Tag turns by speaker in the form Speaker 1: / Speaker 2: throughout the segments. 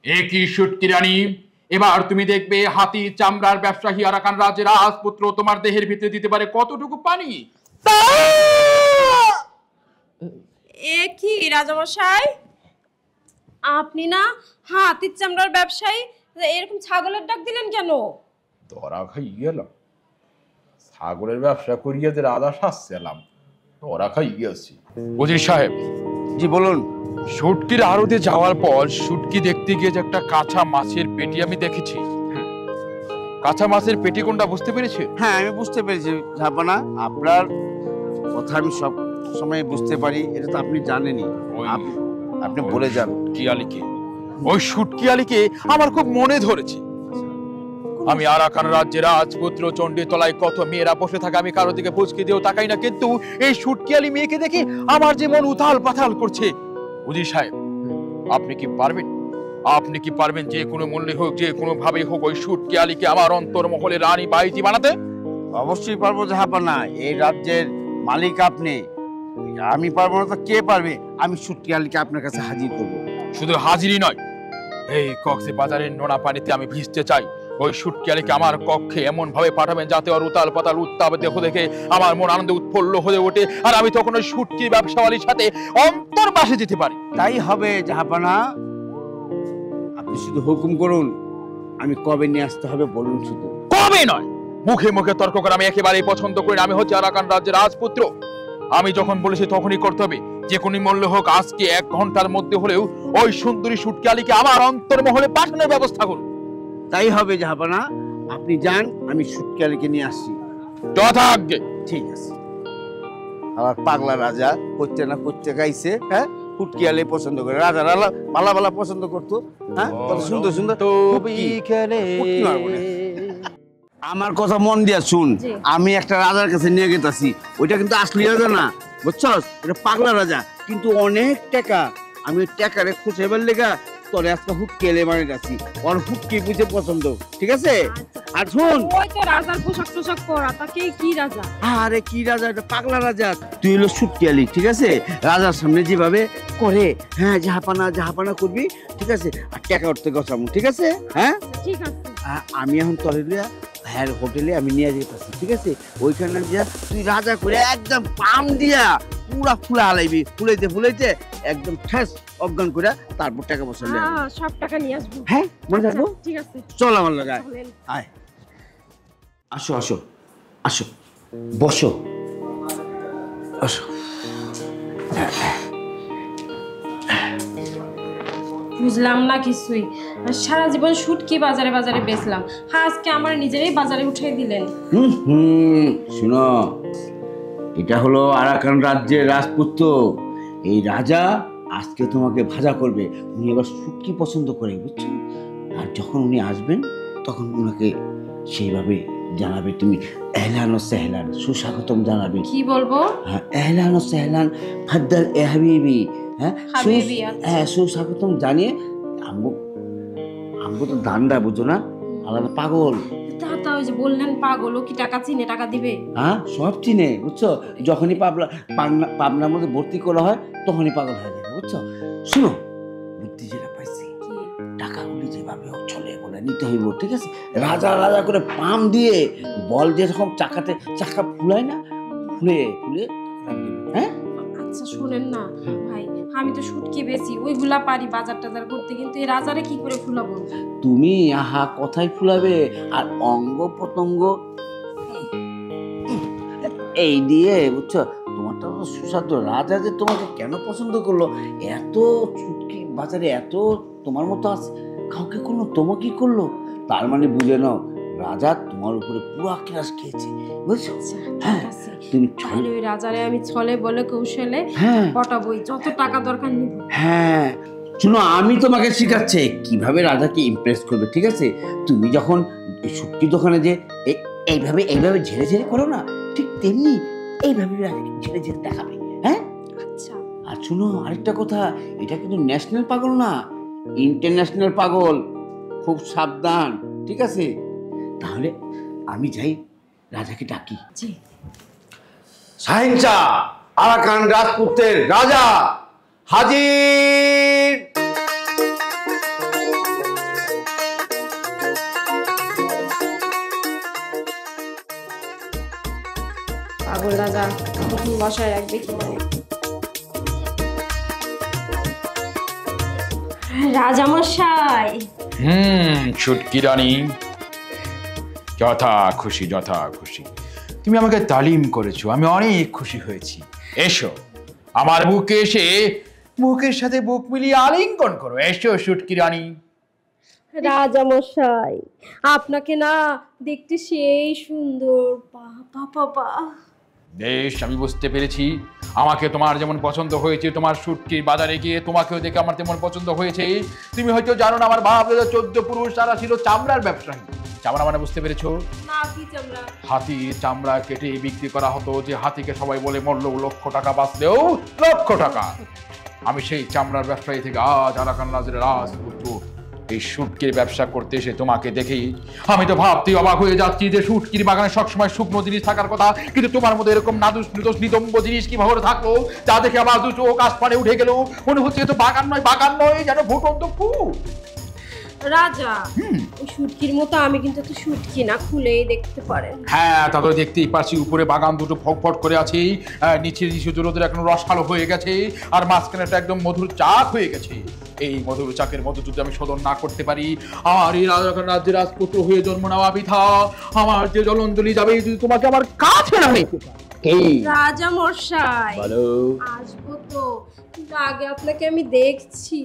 Speaker 1: একই শুটকি রানী, এবার তুমি দেখবে হাতি চামড়ার ব্যবসায়ী আরাকান রাজের রাজপুত্র তোমার দেহের ভিতরে দিতে পারে কতটুকু পানি।
Speaker 2: একই রাজামশাই, আপনি না হাতির চামড়ার ব্যবসায়ী, এরকম ছাগলের ডাক দিলেন কেন?
Speaker 1: ধরা খাই গেলাম, ছাগলের ব্যবসা করিয়ে যে রাজা শাসছিলাম, ধরা খাই গেছি। উজির সাহেব।
Speaker 3: জি বলুন।
Speaker 1: শুটকির আড়তে যাওয়ার পর শুটকি দেখতে গিয়ে যে একটা কাঁচা মাছের পেটি আমি দেখেছি। কাঁচা মাছের পেটি কোনটা বুঝতে পেরেছি?
Speaker 3: হ্যাঁ আমি বুঝতে পেরেছি জাহাপনা, আপনার কথা আমি সব সময় বুঝতে পারি, এটা তো আপনি জানেনই। আপনি বলে যান।
Speaker 1: কি আলীকে, ওই শুটকি আলীকে আমার খুব মনে ধরেছে। আমি আরাকান রাজ্যের রাজপুত্র, চণ্ডীতলায় কত মেয়েরা বসে থাকে, আমি কারো দিকে পুচকি দিয়েও তাকাই না, কিন্তু এই শুটকি আলী মেয়েকে দেখে আমার যে মন উথাল পাথাল করছে। উজির সাহেব, আপনি কি পারবেন যে কোনো মূল্যে হোক, যে কোনো ভাবে হোক, ওই শুটকি আলীকে আমার অন্তর্মহলে রানী বাইজি বানাতে?
Speaker 3: অবশ্যই পারবো জাহাপনা, এই রাজ্যের মালিক আপনি, আমি পারবো না তো কে পারবে? আমি শুটকি আলীকে আপনার কাছে হাজির করবো।
Speaker 1: শুধু হাজিরই নয়, এই কক্সবাজারের নোনা পানিতে আমি ভিজতে চাই। ওই শুটকি আলীকে আমার কক্ষে এমন ভাবে পাঠাবেন যাতে ওর উতাল পাতাল উত্তাপ দেখে আমার মন আনন্দে উৎফুল্ল হয়ে ওঠে, আর আমি তখন ওই শুটকি ব্যবসাওয়ালির সাথে অন্তর্বাসে যেতে পারি।
Speaker 3: তাই হবে জাহাপনা, আপনি শুধু হুকুম করুন, আমি কবে নিয়ে আসতে হবে বলুন শুধু।
Speaker 1: কবে নয়, মুখে মুখে তর্ক করে আমি একেবারেই পছন্দ করি না। আমি হচ্ছে আরাকান রাজ্যের রাজপুত্র, আমি যখন বলেছি তখনই করতে হবে। যে কোনো মূল্য হোক, আজকে 1 ঘন্টার মধ্যে হলেও ওই সুন্দরী শুটকি আলীকে আমার অন্তর্মহলে পাঠানোর ব্যবস্থা করুন।
Speaker 3: তাই হবে জাহাপনা, আপনি যান, আমি শুটকি আলীকে নিয়ে আসছি।
Speaker 1: যথাজ্ঞে।
Speaker 3: ঠিক আছে। আবার পাগলা রাজা করতে না করতে গাইছে, হ্যাঁ শুটকি আলী পছন্দ করে, রাজা ভালা ভালা পছন্দ করতো, হ্যাঁ কত সুন্দর সুন্দর। আমার কথা মন দিয়া শুন, আমি একটা রাজার কাছে নিয়ে গেতাছি, ওইটা কিন্তু আসলি রাজা না, বুঝছস, এটা পাগলা রাজা, কিন্তু অনেক টাকা। আমি টাকারে খুঁজেবার লেগা তোরে আজকে হুটকি এলে মানে যাচ্ছি, ওর হুটকি বুঝে পছন্দ, ঠিক আছে? আর শুন,
Speaker 2: ওই তো রাজার পোশাক টোশাক পরা, তাকে কি রাজা?
Speaker 3: আরে কি রাজা, এটা পাগলা রাজা। তুই হলো শুটকি আলী, ঠিক আছে? রাজার সামনে যেভাবে করে, হ্যাঁ জাহাপানা করবি, ঠিক আছে? আর টাকা উঠতে গছামু, ঠিক আছে? হ্যাঁ
Speaker 2: ঠিক আছে।
Speaker 3: আমি এখন তলে লিয়া ভাইয়ের হোটেলে আমি নিয়ে যেতেছি, ঠিক আছে? ওইখানে যা তুই রাজা করে একদম পাম দিয়া পুরা ফুলা হালাইবি, ফুলাইতে একদম ঠেস অজ্ঞান করে, তারপর টাকা পয়সা নিয়ে আসবো।
Speaker 2: সব টাকা নিয়ে আসবো।
Speaker 3: হ্যাঁ মনে থাকবো?
Speaker 2: ঠিক আছে,
Speaker 3: চল আমার লাগায় আয়। আসো আসো আসো, বসো আসো।
Speaker 2: বুঝলাম না কিছুই, সারা জীবন শুটকি বাজারে বাজারে বেচলাম, আজকে আমার নিজেরই বাজারে উঠাই দিলেন।
Speaker 3: শুনো, এটা হলো আরাকান রাজ্যের রাজপুত্র, এই রাজা আজকে তোমাকে ভাজা করবে। উনি আবার শুটকি পছন্দ করে, বুঝছো? আর যখন উনি আসবেন তখন উনাকে সেইভাবে জানাবে, তুমি এহলান ও সেহলান, সুস্বাগতম জানাবে।
Speaker 2: কি বলবো?
Speaker 3: হ্যাঁ, এহলান ও সেহলান, ফাদ্দাল এ হাবিবি, হ্যাঁ হ্যাঁ সুস্বাগতম জানিয়ে আমগো তো দান্ডা, বুঝো না, আলাদা পাগল।
Speaker 2: তা ওই যে বললেন পাগল, ও কি টাকা চিনে, টাকা দিবে?
Speaker 3: হ্যাঁ সব চিনে, বুঝছো? যখনই পাবনার মধ্যে ভর্তি করা হয় তখনই পাগল হয়ে যায়, বুঝছো? শুনো, বুদ্ধি যেটা পাইছি, টাকাগুলি যেভাবে চলে বলে নিতে হইব, ঠিক আছে? রাজা রাজা করে পাম দিয়ে বল যেরকম চাকা ফুলায় না, ফুলে হ্যাঁ।
Speaker 2: আচ্ছা শুনেন না ভাই, আমি তো শুটকি বেশি ওইগুলা পারি বাজার টাজার করতে, কিন্তু এই রাজারে কি করে ফুলাবো?
Speaker 3: তুমি আহা কথাই ফুলাবে, আর অঙ্গ প্রত্যঙ্গ এই দিয়ে, বুঝছো? তোমারটা তো সুস্বাদু। রাজা যে তোমাকে কেন পছন্দ করলো, এত শুটকি বাজারে এত তোমার মতো আছে, কাউকে করলো, তোমাকে করলো, তার মানে বুঝে নাও রাজা তোমার উপরে পুরো ক্রাশ খেয়েছে, বুঝছো? হ্যাঁ তুমি
Speaker 2: তাহলে ওই রাজারে আমি ছলে বলে কৌশলে পটাবই, যত টাকা দরকার নিব।
Speaker 3: হ্যাঁ শুনো, আমি তোমাকে শিখাচ্ছি কিভাবে রাজাকে ইমপ্রেস করবে, ঠিক আছে? তুমি যখন শুটকি দোকানে যে এইভাবে ঝেড়ে ঝেড়ে করো না, ঠিক তেমনি এইভাবে রাজাকে ঝেড়ে ঝেড়ে দেখাবে। হ্যাঁ
Speaker 2: আচ্ছা।
Speaker 3: আর শুনো আরেকটা কথা, এটা কিন্তু ন্যাশনাল পাগল না, ইন্টারন্যাশনাল পাগল, খুব সাবধান, ঠিক আছে? তাহলে আমি যাই, রাজাকে ডাকি।
Speaker 2: জি।
Speaker 3: শাহিনশা আরাকান রাজপুত্রের রাজা হাজির।
Speaker 2: ছাগল রাজা কখন বসায় রাখবে কি জানি। রাজামশাই,
Speaker 1: ছুটকি রানী, যথা খুশি যথা খুশি। তুমি আমাকে তালিম করেছো, আমি অনেক খুশি হয়েছি। এসো আমার বুকে এসে মুখের সাথে বুক মিলিয়ে আলিঙ্গন করো। এসো ছুটকি রানী।
Speaker 2: রাজামশাই, আপনাকে না দেখতে সেই সুন্দর। বাবা বাবা,
Speaker 1: বেশ, আমি বুঝতে পেরেছি। আমাকে তোমার যেমন পছন্দ হয়েছে, তোমার শুটকির বাজারে গিয়ে তোমাকেও দেখে আমার তেমন পছন্দ হয়েছে। তুমি হয়তো জানো না, আমার বাপ দাদা 14 পুরুষ তারা ছিল চামড়ার ব্যবসায়ী। চামড়া মানে বুঝতে পেরেছো?
Speaker 2: না, কি চামড়া?
Speaker 1: হাতির চামড়া কেটে বিক্রি করা হতো, যে হাতিকে সবাই বলে মরলো লক্ষ টাকা, বাঁচলেও লক্ষ টাকা। আমি সেই চামড়ার ব্যবসায়ী থেকে আজ আরাকান রাজের রাজপুত্র এই শুটকির ব্যবসা করতে এসে তোমাকে দেখেই আমি তো ভাবতেই অবাক হয়ে যাচ্ছি যে শুটকির বাগানে সবসময় শুকনো জিনিস থাকার কথা, কিন্তু তোমার মধ্যে এরকম নাদুস নিদোষ নিতম্ব জিনিস কিভাবে থাকলো, যা দেখে আমার দু চোখ আসমানে উঠে গেল। মনে হচ্ছে তো বাগান নয় যেন ফুটন্ত ফুল।
Speaker 2: রাজা, ওই শুটকির মতো আমি কিন্তু তো শুটকি না, খুলেই দেখতে পারেন।
Speaker 1: হ্যাঁ, তা তো দেখতেই পাচ্ছি। উপরে বাগান দুটো ফটফট করে আছে, নিচে রোদের এখন রসালো হয়ে গেছে, আর মাঝখানেটা একদম মধুর চাক হয়ে গেছে। এই মধুর চাকের মতো যদি আমি শোধন না করতে পারি, আমার এই রাজ্যের রাজপুত্র হয়ে জন্ম নেওয়া বৃথা। আমার যে জলঞ্জলি যাবে যদি তোমাকে আমার কাছে না নিতে পারি।
Speaker 2: রাজা মশাই,
Speaker 1: বলো।
Speaker 2: আসবো তো, কিন্তু আগে আপনাকে আমি দেখছি।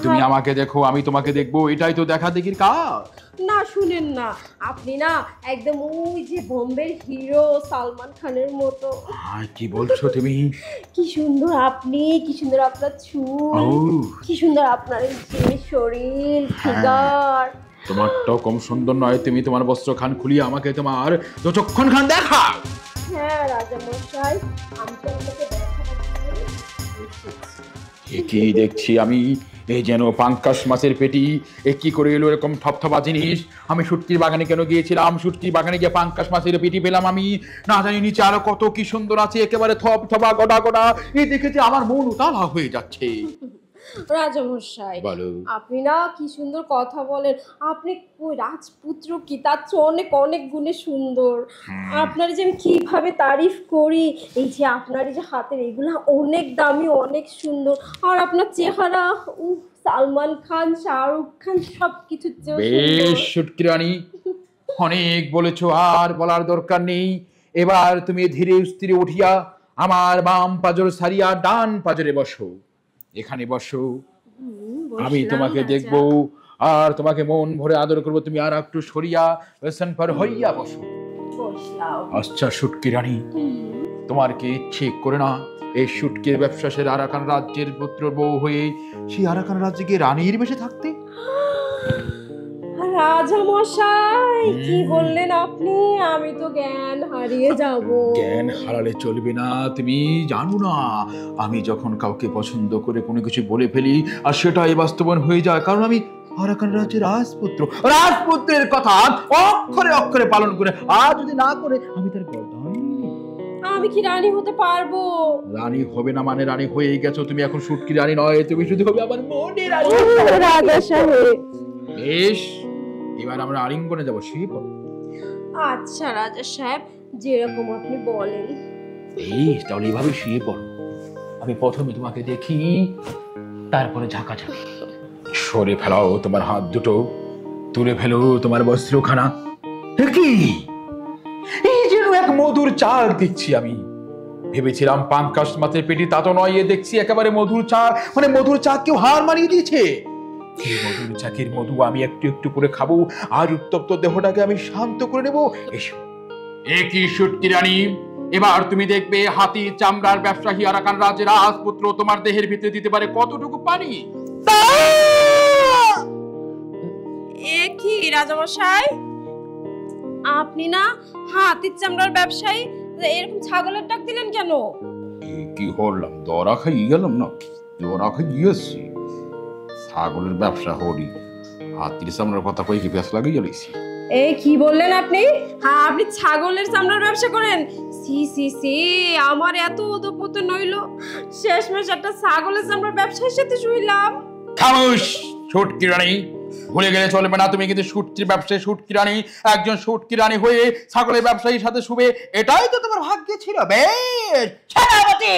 Speaker 1: তুমি আমাকে দেখো, আমি তোমাকে দেখবো, এটাই তো দেখা দেখির কাজ।
Speaker 2: না, শুনেন না, আপনি না একদম ওই যে বোম্বের হিরো সালমান খানের মতো।
Speaker 1: কি বলছো তুমি?
Speaker 2: কি সুন্দর আপনি, কি সুন্দর আপনার চুল, কি সুন্দর আপনার শরীর, ফিগার।
Speaker 1: তোমারটাও কম সুন্দর নয়। তুমি তোমার বস্ত্র খান খুলিয়ে আমাকে তোমার চক্ষণ খান দেখা।
Speaker 2: হ্যাঁ রাজা মশাই, আমি তো আপনাকে
Speaker 1: কি দেখছি আমি? এই যেন পাঙ্কাশ মাছের পেটি। এ কি করে এলো এরকম থপথপা জিনিস? আমি শুটকির বাগানে কেন গিয়েছিলাম? শুটকির বাগানে গিয়ে পাঙ্কাশ মাছের পেটি পেলাম আমি। না জানি নিচে আরো কত কি সুন্দর আছে, একেবারে থপথপা গোটা গোটা। এই দেখেছি আমার মন উতালা হয়ে যাচ্ছে।
Speaker 2: রাজামশাই,
Speaker 1: বলো।
Speaker 2: আপনি না কি সুন্দর কথা বলেন। আপনি ওই রাজপুত্র কি, তার চেয়ে অনেক অনেক গুণে সুন্দর। আপনার যে আমি কিভাবে তারিফ করি। এই যে আপনার এই যে হাতের এগুলা অনেক দামি, অনেক সুন্দর। আর আপনার চেহারা, সালমান খান, শাহরুখ খান সব কিছু।
Speaker 1: বেশ শুটকি রানী, অনেক বলেছো, আর বলার দরকার নেই। এবার তুমি ধীরে স্থিরে উঠিয়া আমার বাম পাজর সারিয়া ডান পাজরে বসো। এখানে বসো, আমি তোমাকে দেখবো আর তোমাকে মন ভরে আদর করবো। তুমি আর একটু সরিয়া বেসন পর হইয়া বসো। আচ্ছা শুটকি রানী, তোমার কি ইচ্ছে করে না এই শুটকির ব্যবসা সেরে আরাকান রাজ্যের পুত্র বউ হয়ে সেই আরাকান রাজ্যে গিয়ে রানীর বেশে থাকতে?
Speaker 2: রাজা মশাই, কি বললেন আপনি? আমি তো জ্ঞান হারিয়ে যাব।
Speaker 1: জ্ঞান হারালে চলবে না। তুমি জানো না, আমি যখন কাউকে পছন্দ করে কোনো কিছু বলে ফেলি আর সেটাই বাস্তবায়ন হয়ে যায়, কারণ আমি আরাকান রাজ্যের রাজপুত্রের কথা অক্ষরে অক্ষরে পালন করে, আর যদি না করে আমি তার গর্দান।
Speaker 2: আমি কি রানী হতে পারবো?
Speaker 1: রানী হবে না মানে রানী হয়ে গেছো তুমি। এখন শুটকি রানী নয়, তুমি শুধু হবে আমার মনের রানী।
Speaker 2: রাজা সাহেব,
Speaker 1: বেশ, এবার আমরা আলিঙ্গনে যাবো। শুয়ে পড়ো।
Speaker 2: আচ্ছা রাজা সাহেব, যেরকম আপনি বলেন।
Speaker 1: এই তাহলে এইভাবে শুয়ে পড়ো। আমি প্রথমে তোমাকে দেখি, তারপরে ঝাঁকাঝাঁকি। সরে ফেলাও তোমার হাত দুটো, তুলে ফেলো তোমার বস্ত্রখানা। কি এই যেন এক মধুর চাক দেখছি আমি। ভেবেছিলাম পাঙ্কাশ মাছের পেটি, তা তো নয়। এ দেখছি একেবারে মধুর চাক, মানে মধুর চাক কেউ হার মারিয়ে দিয়েছে। এই মধুর চাকের মধু আমি একটু একটু করে খাবো, আর উত্তপ্ত দেহটাকে আমি শান্ত করে নেবো। এসো। একই শুটকি রানী, এবার তুমি দেখবে হাতির চামড়ার ব্যবসায়ী আরাকান রাজ্যের রাজপুত্র তোমার দেহের ভিতরে দিতে পারে কতটুকু পানি।
Speaker 2: কি রাজামশাই, আপনি না হাতির চামড়ার ব্যবসায়ী, এরকম ছাগলের ডাক দিলেন কেন?
Speaker 1: কি হলাম, দরা খাই গেলাম না? দরা খাই গিয়েছি। ছাগলের ব্যবসা হরি, হাতির চামড়ার কথা কই কি বেশ লাগে গেছি।
Speaker 2: এই কি বললেন আপনি? হ্যাঁ, আপনি ছাগলের চামড়ার ব্যবসা করেন? সি সি সি, আমার এত উদপতন হইল, শেষমেশ একটা ছাগলের চামড়ার ব্যবসার সাথে শুইলাম।
Speaker 1: খামোশ, শুটকি রানী ভুলে গেলে চলবে না, তুমি কিন্তু শুটকির ব্যবসায়ী শুটকি রানী, একজন শুটকি রানী হয়ে ছাগলের ব্যবসায়ীর সাথে শুবে, এটাই তো তোমার ভাগ্যে ছিল। বেশ সেনাপতি